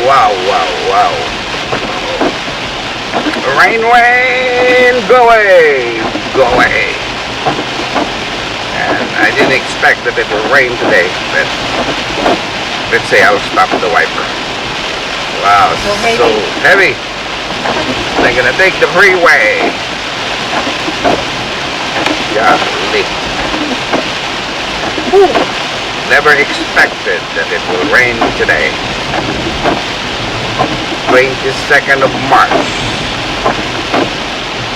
Wow, wow, wow. Rain, rain, go away, go away. And I didn't expect that it would rain today, but let's say I'll stop the wiper. Wow, so heavy. They're gonna take the freeway. Golly. Never expected that it will rain today. 22nd of March.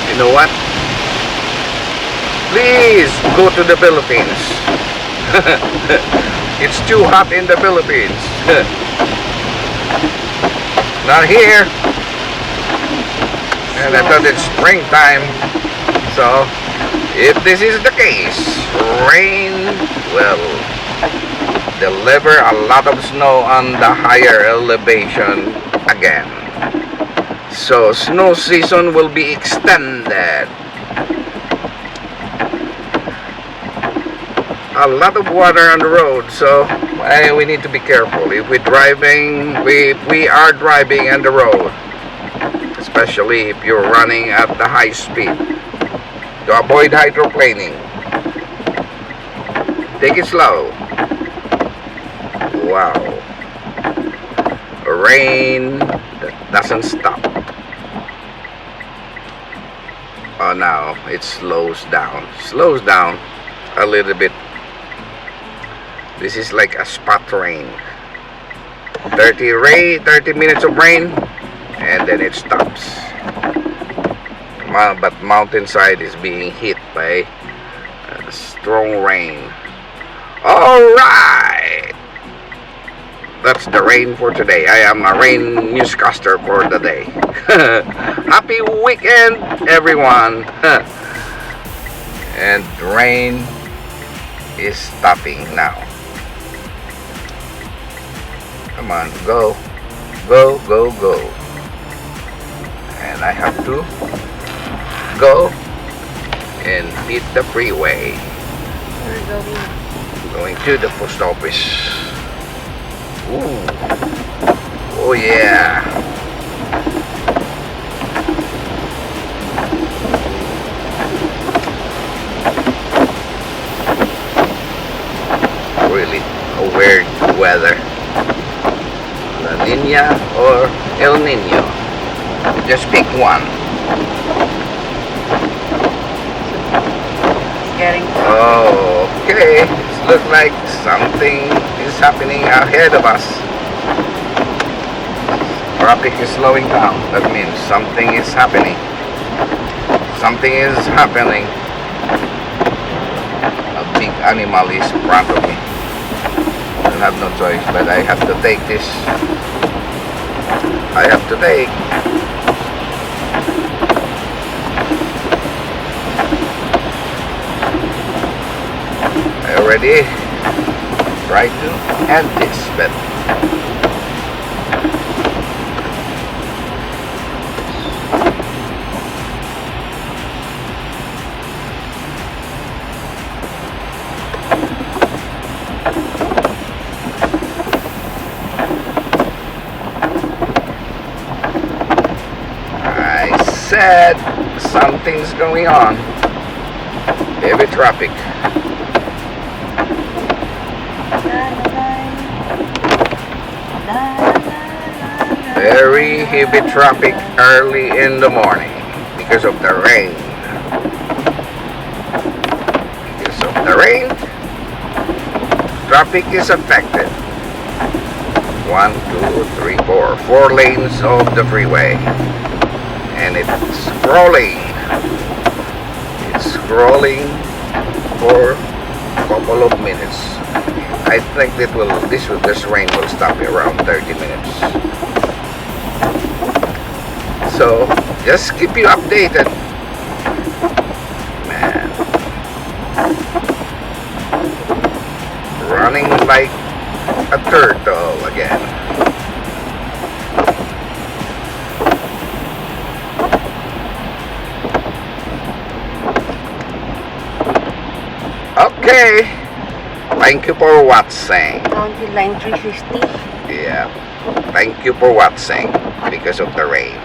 You know what? Please go to the Philippines. It's too hot in the Philippines. Not here. And I thought it's springtime. So, if this is the case, rain will deliver a lot of snow on the higher elevation again. So, snow season will be extended. A lot of water on the road, so we need to be careful. If we're driving, we are driving on the road, especially if you're running at the high speed, to avoid hydroplaning. Take it slow. Wow. Rain that doesn't stop. Oh, now it slows down a little bit. This is like a spot rain. 30 minutes of rain, and then it stops. But mountainside is being hit by strong rain. Alright! That's the rain for today. I am a rain newscaster for the day. Happy weekend, everyone! And rain is stopping now. Come on, go, go, go, go. And I have to go and hit the freeway. We're going to the post office. Ooh. Oh yeah. Really a weird weather. La Nina or El Nino. Just pick one. getting okay. It looks like something is happening ahead of us. Traffic is slowing down. That means something is happening. Something is happening. A big animal is in front of me. I have no choice, but I have to take this. I have to take. I already tried to end this, but I said something's going on. Heavy traffic. Very heavy traffic early in the morning because of the rain. Because of the rain, traffic is affected. 1, 2, 3, 4. 4 lanes of the freeway. And it's scrolling. It's scrolling for a couple of minutes. I think this rain will stop around 30 minutes. So just keep you updated, man. Running like a turtle again. Okay. Thank you for watching. County line 350. Yeah. Thank you for watching because of the rain.